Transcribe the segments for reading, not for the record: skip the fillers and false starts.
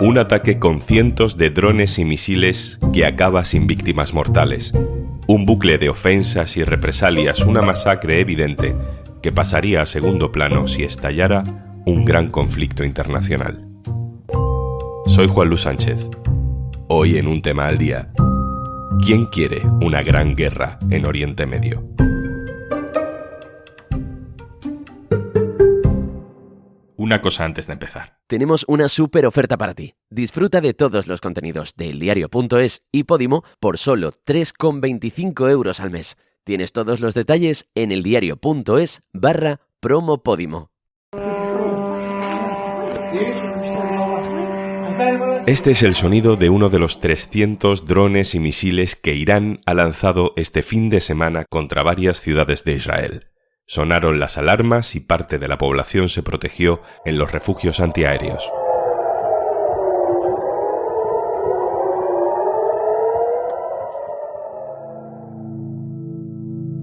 Un ataque con cientos de drones y misiles que acaba sin víctimas mortales. Un bucle de ofensas y represalias, una masacre evidente que pasaría a segundo plano si estallara un gran conflicto internacional. Soy Juan Luis Sánchez. Hoy en Un Tema al Día. ¿Quién quiere una gran guerra en Oriente Medio? Una cosa antes de empezar. Tenemos una súper oferta para ti. Disfruta de todos los contenidos de eldiario.es y Podimo por solo 3,25 € al mes. Tienes todos los detalles en eldiario.es/promopodimo. Este es el sonido de uno de los 300 drones y misiles que Irán ha lanzado este fin de semana contra varias ciudades de Israel. Sonaron las alarmas y parte de la población se protegió en los refugios antiaéreos.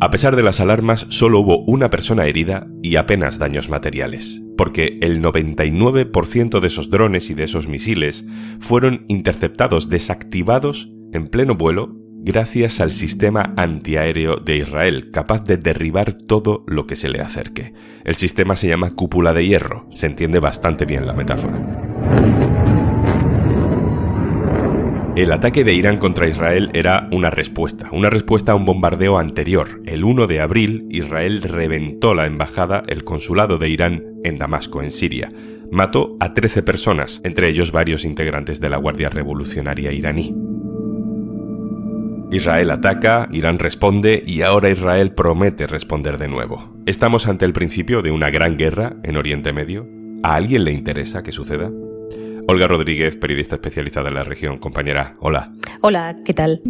A pesar de las alarmas, solo hubo una persona herida y apenas daños materiales, porque el 99% de esos drones y de esos misiles fueron interceptados, desactivados en pleno vuelo, gracias al sistema antiaéreo de Israel, capaz de derribar todo lo que se le acerque. El sistema se llama cúpula de hierro, se entiende bastante bien la metáfora. El ataque de Irán contra Israel era una respuesta a un bombardeo anterior. El 1 de abril, Israel reventó la embajada, el consulado de Irán en Damasco, en Siria. Mató a 13 personas, entre ellos varios integrantes de la Guardia Revolucionaria iraní. Israel ataca, Irán responde y ahora Israel promete responder de nuevo. ¿Estamos ante el principio de una gran guerra en Oriente Medio? ¿A alguien le interesa que suceda? Olga Rodríguez, periodista especializada en la región. Compañera, hola. Hola, ¿qué tal?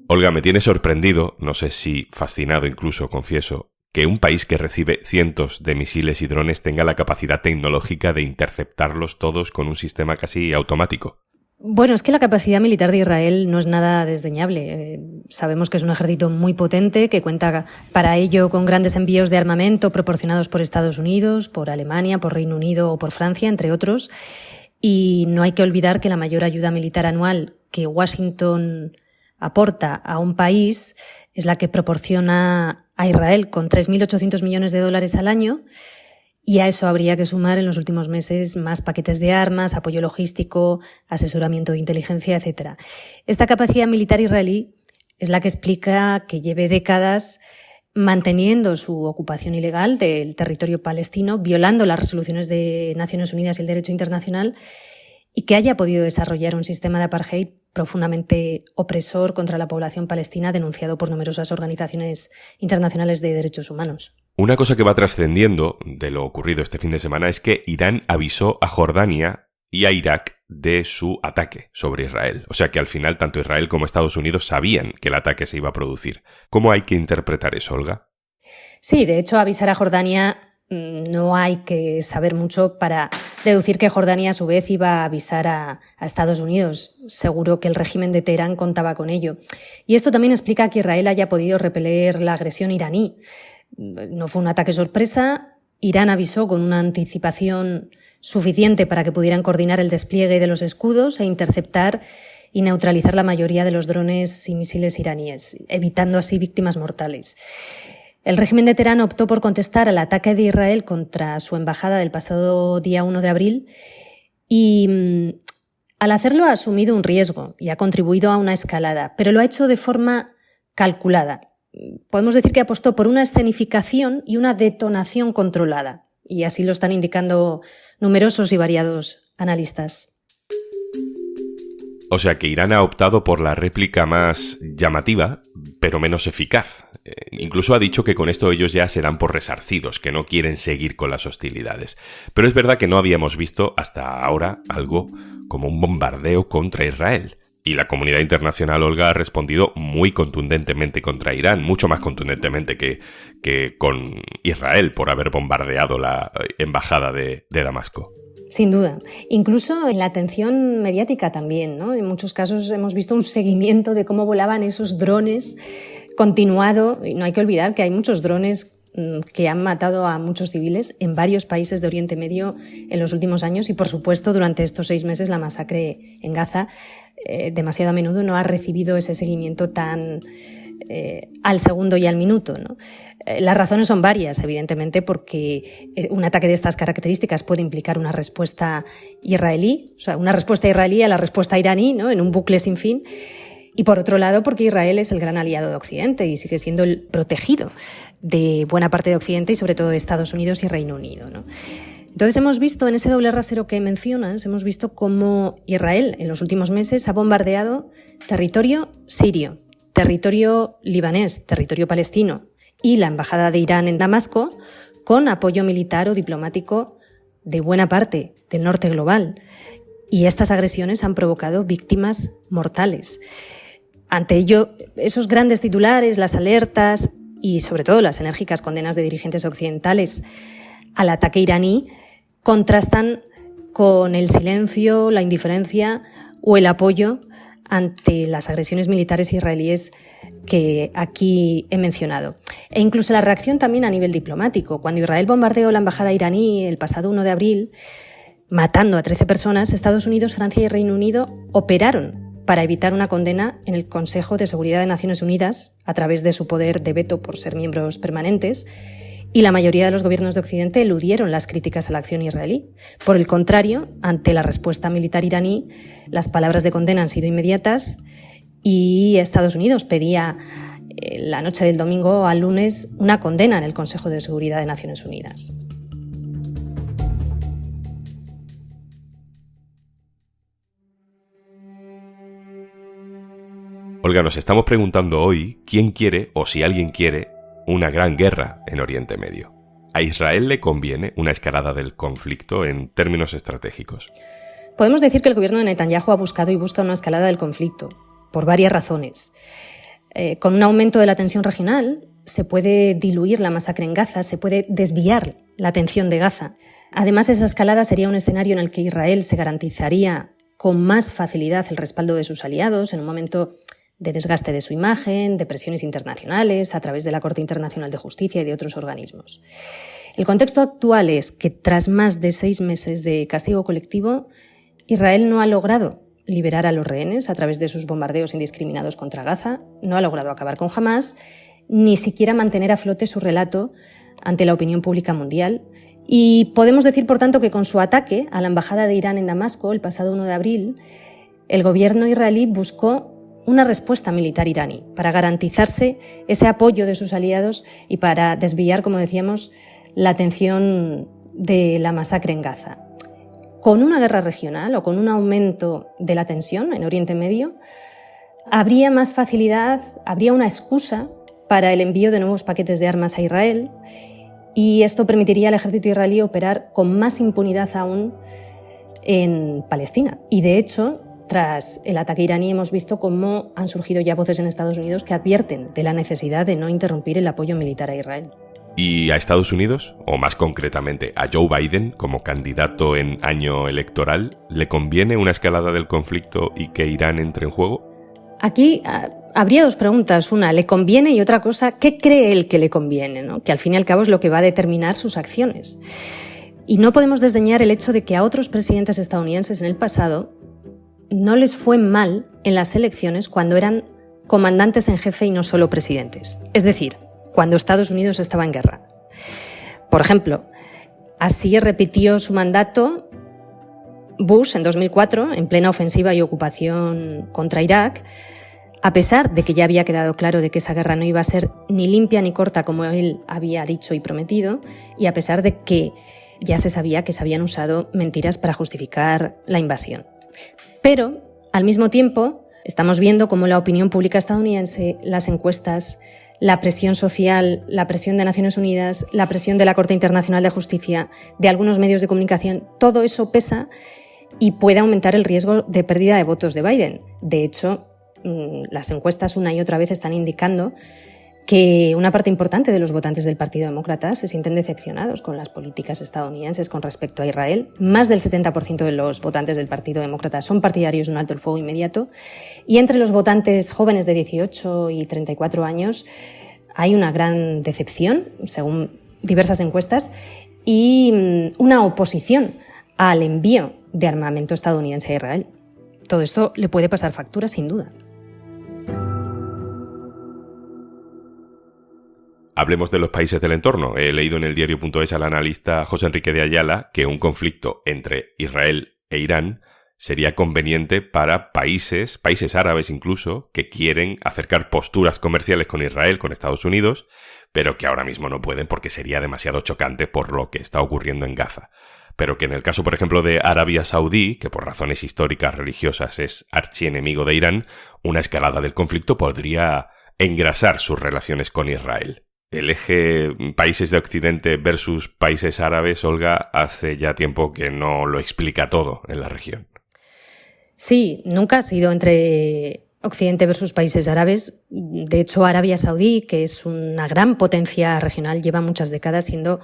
Olga, me tiene sorprendido, no sé si fascinado incluso, confieso, que un país que recibe cientos de misiles y drones tenga la capacidad tecnológica de interceptarlos todos con un sistema casi automático. Bueno, es que la capacidad militar de Israel no es nada desdeñable. Sabemos que es un ejército muy potente, que cuenta para ello con grandes envíos de armamento proporcionados por Estados Unidos, por Alemania, por Reino Unido o por Francia, entre otros. Y no hay que olvidar que la mayor ayuda militar anual que Washington aporta a un país es la que proporciona a Israel con 3.800 millones de dólares al año. Y a eso habría que sumar en los últimos meses más paquetes de armas, apoyo logístico, asesoramiento de inteligencia, etc. Esta capacidad militar israelí es la que explica que lleve décadas manteniendo su ocupación ilegal del territorio palestino, violando las resoluciones de Naciones Unidas y el derecho internacional, y que haya podido desarrollar un sistema de apartheid profundamente opresor contra la población palestina, denunciado por numerosas organizaciones internacionales de derechos humanos. Una cosa que va trascendiendo de lo ocurrido este fin de semana es que Irán avisó a Jordania y a Irak de su ataque sobre Israel. O sea que al final tanto Israel como Estados Unidos sabían que el ataque se iba a producir. ¿Cómo hay que interpretar eso, Olga? Sí, de hecho, avisar a Jordania no hay que saber mucho para deducir que Jordania a su vez iba a avisar a Estados Unidos. Seguro que el régimen de Teherán contaba con ello. Y esto también explica que Israel haya podido repeler la agresión iraní. No fue un ataque sorpresa. Irán avisó con una anticipación suficiente para que pudieran coordinar el despliegue de los escudos e interceptar y neutralizar la mayoría de los drones y misiles iraníes, evitando así víctimas mortales. El régimen de Teherán optó por contestar al ataque de Israel contra su embajada del pasado día 1 de abril y al hacerlo ha asumido un riesgo y ha contribuido a una escalada, pero lo ha hecho de forma calculada. Podemos decir que apostó por una escenificación y una detonación controlada, y así lo están indicando numerosos y variados analistas. O sea que Irán ha optado por la réplica más llamativa, pero menos eficaz. Incluso ha dicho que con esto ellos ya se dan por resarcidos, que no quieren seguir con las hostilidades. Pero es verdad que no habíamos visto hasta ahora algo como un bombardeo contra Israel. Y la comunidad internacional, Olga, ha respondido muy contundentemente contra Irán, mucho más contundentemente que con Israel por haber bombardeado la embajada de Damasco. Sin duda. Incluso en la atención mediática también, ¿no? En muchos casos hemos visto un seguimiento de cómo volaban esos drones continuado. Y no hay que olvidar que hay muchos drones que han matado a muchos civiles en varios países de Oriente Medio en los últimos años y, por supuesto, durante estos 6 meses la masacre en Gaza demasiado a menudo no ha recibido ese seguimiento tan al segundo y al minuto, ¿no? Las razones son varias, evidentemente, porque un ataque de estas características puede implicar una respuesta israelí, o sea, una respuesta israelí a la respuesta iraní, ¿no?, en un bucle sin fin. Y por otro lado, porque Israel es el gran aliado de Occidente y sigue siendo el protegido de buena parte de Occidente y sobre todo de Estados Unidos y Reino Unido, ¿no? Entonces hemos visto en ese doble rasero que mencionas, hemos visto cómo Israel en los últimos meses ha bombardeado territorio sirio, territorio libanés, territorio palestino y la embajada de Irán en Damasco con apoyo militar o diplomático de buena parte del norte global. Y estas agresiones han provocado víctimas mortales. Ante ello, esos grandes titulares, las alertas y sobre todo las enérgicas condenas de dirigentes occidentales al ataque iraní contrastan con el silencio, la indiferencia o el apoyo ante las agresiones militares israelíes que aquí he mencionado. E incluso la reacción también a nivel diplomático. Cuando Israel bombardeó la embajada iraní el pasado 1 de abril, matando a 13 personas, Estados Unidos, Francia y Reino Unido operaron para evitar una condena en el Consejo de Seguridad de Naciones Unidas a través de su poder de veto por ser miembros permanentes, y la mayoría de los gobiernos de Occidente eludieron las críticas a la acción israelí. Por el contrario, ante la respuesta militar iraní, las palabras de condena han sido inmediatas y Estados Unidos pedía la noche del domingo al lunes una condena en el Consejo de Seguridad de Naciones Unidas. Olga, nos estamos preguntando hoy quién quiere, o si alguien quiere, una gran guerra en Oriente Medio. ¿A Israel le conviene una escalada del conflicto en términos estratégicos? Podemos decir que el gobierno de Netanyahu ha buscado y busca una escalada del conflicto, por varias razones. Con un aumento de la tensión regional, se puede diluir la masacre en Gaza, se puede desviar la atención de Gaza. Además, esa escalada sería un escenario en el que Israel se garantizaría con más facilidad el respaldo de sus aliados en un momento de desgaste de su imagen, de presiones internacionales a través de la Corte Internacional de Justicia y de otros organismos. El contexto actual es que tras más de 6 meses de castigo colectivo, Israel no ha logrado liberar a los rehenes a través de sus bombardeos indiscriminados contra Gaza, no ha logrado acabar con Hamás, ni siquiera mantener a flote su relato ante la opinión pública mundial. Y podemos decir, por tanto, que con su ataque a la embajada de Irán en Damasco el pasado 1 de abril, el gobierno israelí buscó una respuesta militar iraní para garantizarse ese apoyo de sus aliados y para desviar, como decíamos, la atención de la masacre en Gaza. Con una guerra regional o con un aumento de la tensión en Oriente Medio, habría más facilidad, habría una excusa para el envío de nuevos paquetes de armas a Israel, y esto permitiría al ejército israelí operar con más impunidad aún en Palestina. Y de hecho, tras el ataque iraní hemos visto cómo han surgido ya voces en Estados Unidos que advierten de la necesidad de no interrumpir el apoyo militar a Israel. ¿Y a Estados Unidos, o más concretamente a Joe Biden, como candidato en año electoral, le conviene una escalada del conflicto y que Irán entre en juego? Aquí habría 2 preguntas. Una, ¿le conviene? Y otra cosa, ¿qué cree él que le conviene, ¿no? Que al fin y al cabo es lo que va a determinar sus acciones. Y no podemos desdeñar el hecho de que a otros presidentes estadounidenses en el pasado no les fue mal en las elecciones cuando eran comandantes en jefe y no solo presidentes. Es decir, cuando Estados Unidos estaba en guerra. Por ejemplo, así repitió su mandato Bush en 2004, en plena ofensiva y ocupación contra Irak, a pesar de que ya había quedado claro de que esa guerra no iba a ser ni limpia ni corta como él había dicho y prometido, y a pesar de que ya se sabía que se habían usado mentiras para justificar la invasión. Pero, al mismo tiempo, estamos viendo cómo la opinión pública estadounidense, las encuestas, la presión social, la presión de Naciones Unidas, la presión de la Corte Internacional de Justicia, de algunos medios de comunicación, todo eso pesa y puede aumentar el riesgo de pérdida de votos de Biden. De hecho, las encuestas una y otra vez están indicando que una parte importante de los votantes del Partido Demócrata se sienten decepcionados con las políticas estadounidenses con respecto a Israel. Más del 70% de los votantes del Partido Demócrata son partidarios de un alto el fuego inmediato. Y entre los votantes jóvenes de 18 y 34 años hay una gran decepción, según diversas encuestas, y una oposición al envío de armamento estadounidense a Israel. Todo esto le puede pasar factura, sin duda. Hablemos de los países del entorno. He leído en el diario.es al analista José Enrique de Ayala que un conflicto entre Israel e Irán sería conveniente para países árabes incluso, que quieren acercar posturas comerciales con Israel, con Estados Unidos, pero que ahora mismo no pueden porque sería demasiado chocante por lo que está ocurriendo en Gaza. Pero que en el caso, por ejemplo, de Arabia Saudí, que por razones históricas religiosas es archienemigo de Irán, una escalada del conflicto podría engrasar sus relaciones con Israel. El eje países de Occidente versus países árabes, Olga, hace ya tiempo que no lo explica todo en la región. Sí, nunca ha sido entre Occidente versus países árabes. De hecho, Arabia Saudí, que es una gran potencia regional, lleva muchas décadas siendo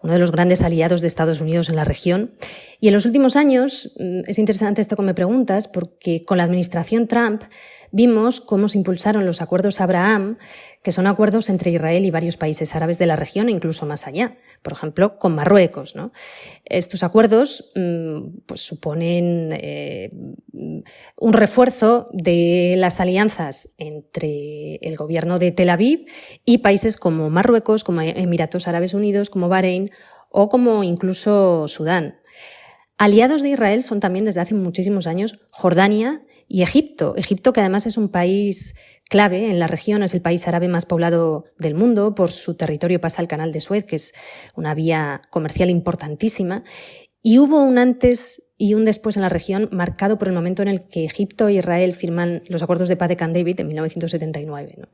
uno de los grandes aliados de Estados Unidos en la región. Y en los últimos años, es interesante esto que me preguntas, porque con la administración Trump vimos cómo se impulsaron los acuerdos Abraham, que son acuerdos entre Israel y varios países árabes de la región e incluso más allá, por ejemplo, con Marruecos, ¿no? Estos acuerdos pues suponen un refuerzo de las alianzas entre el gobierno de Tel Aviv y países como Marruecos, como Emiratos Árabes Unidos, como Bahrein o como incluso Sudán. Aliados de Israel son también desde hace muchísimos años Jordania y Egipto. Egipto, que además es un país clave en la región, es el país árabe más poblado del mundo, por su territorio pasa el Canal de Suez, que es una vía comercial importantísima. Y hubo un antes y un después en la región marcado por el momento en el que Egipto e Israel firman los acuerdos de paz de Camp David en 1979, ¿no?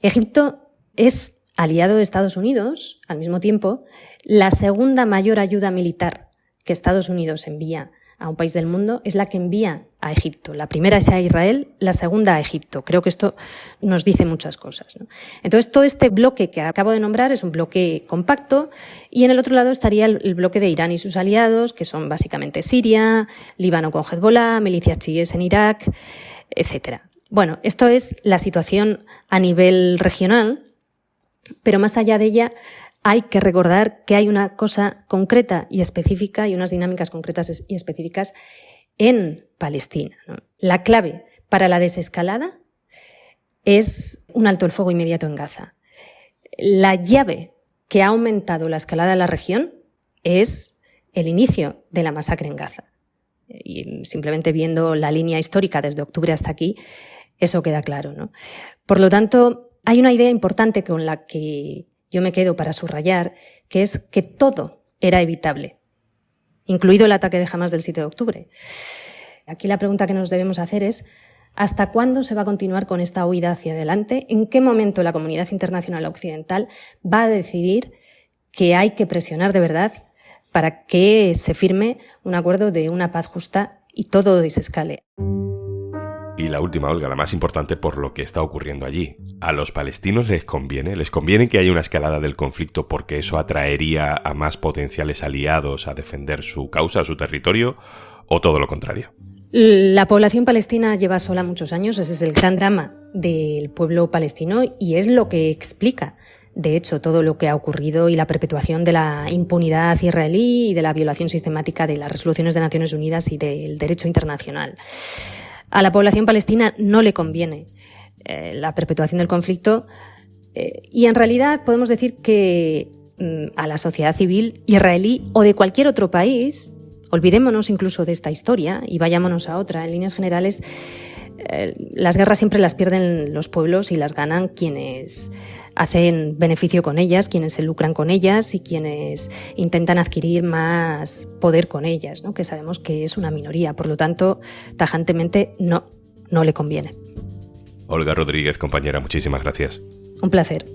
Egipto es aliado de Estados Unidos, al mismo tiempo, la segunda mayor ayuda militar que Estados Unidos envía a un país del mundo es la que envía a Egipto. La primera es a Israel, la segunda a Egipto. Creo que esto nos dice muchas cosas, ¿no? Entonces, todo este bloque que acabo de nombrar es un bloque compacto y en el otro lado estaría el bloque de Irán y sus aliados, que son básicamente Siria, Líbano con Hezbollah, milicias chiíes en Irak, etc. Bueno, esto es la situación a nivel regional, pero más allá de ella, hay que recordar que hay una cosa concreta y específica y unas dinámicas concretas y específicas en Palestina, ¿no? La clave para la desescalada es un alto el fuego inmediato en Gaza. La llave que ha aumentado la escalada en la región es el inicio de la masacre en Gaza. Y simplemente viendo la línea histórica desde octubre hasta aquí, eso queda claro, ¿no? Por lo tanto, hay una idea importante con la que yo me quedo para subrayar, que es que todo era evitable, incluido el ataque de Hamás del 7 de octubre. Aquí la pregunta que nos debemos hacer es ¿hasta cuándo se va a continuar con esta huida hacia adelante? ¿En qué momento la comunidad internacional occidental va a decidir que hay que presionar de verdad para que se firme un acuerdo de una paz justa y todo desescale? Y la última, Olga, la más importante por lo que está ocurriendo allí. ¿A los palestinos les conviene que haya una escalada del conflicto porque eso atraería a más potenciales aliados a defender su causa, su territorio, o todo lo contrario? La población palestina lleva sola muchos años, ese es el gran drama del pueblo palestino y es lo que explica, de hecho, todo lo que ha ocurrido y la perpetuación de la impunidad israelí y de la violación sistemática de las resoluciones de Naciones Unidas y del derecho internacional. A la población palestina no le conviene la perpetuación del conflicto y en realidad podemos decir que a la sociedad civil israelí o de cualquier otro país, olvidémonos incluso de esta historia y vayámonos a otra, en líneas generales, las guerras siempre las pierden los pueblos y las ganan quienes hacen beneficio con ellas, quienes se lucran con ellas y quienes intentan adquirir más poder con ellas, ¿no? Que sabemos que es una minoría. Por lo tanto, tajantemente no le conviene. Olga Rodríguez, compañera, muchísimas gracias. Un placer.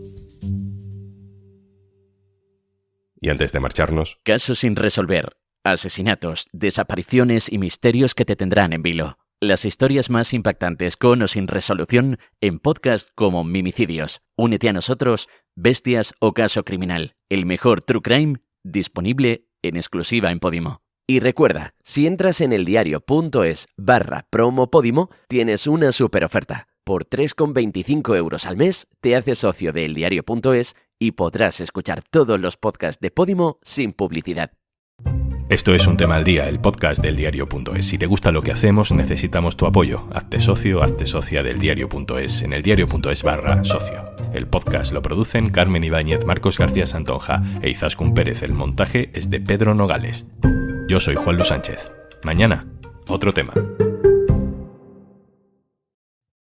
Y antes de marcharnos... Casos sin resolver, asesinatos, desapariciones y misterios que te tendrán en vilo. Las historias más impactantes con o sin resolución en podcasts como Mimicidios. Únete a nosotros, Bestias o Caso Criminal. El mejor True Crime disponible en exclusiva en Podimo. Y recuerda, si entras en eldiario.es/promo Podimo, tienes una super oferta. Por 3,25 € al mes te haces socio de eldiario.es y podrás escuchar todos los podcasts de Podimo sin publicidad. Esto es Un Tema al Día, el podcast del Diario.es. Si te gusta lo que hacemos, necesitamos tu apoyo. Hazte socio, hazte socia del Diario.es en eldiario.es/socio. El podcast lo producen Carmen Ibáñez, Marcos García Santonja e Izaskun Pérez. El montaje es de Pedro Nogales. Yo soy Juan Luis Sánchez. Mañana, otro tema.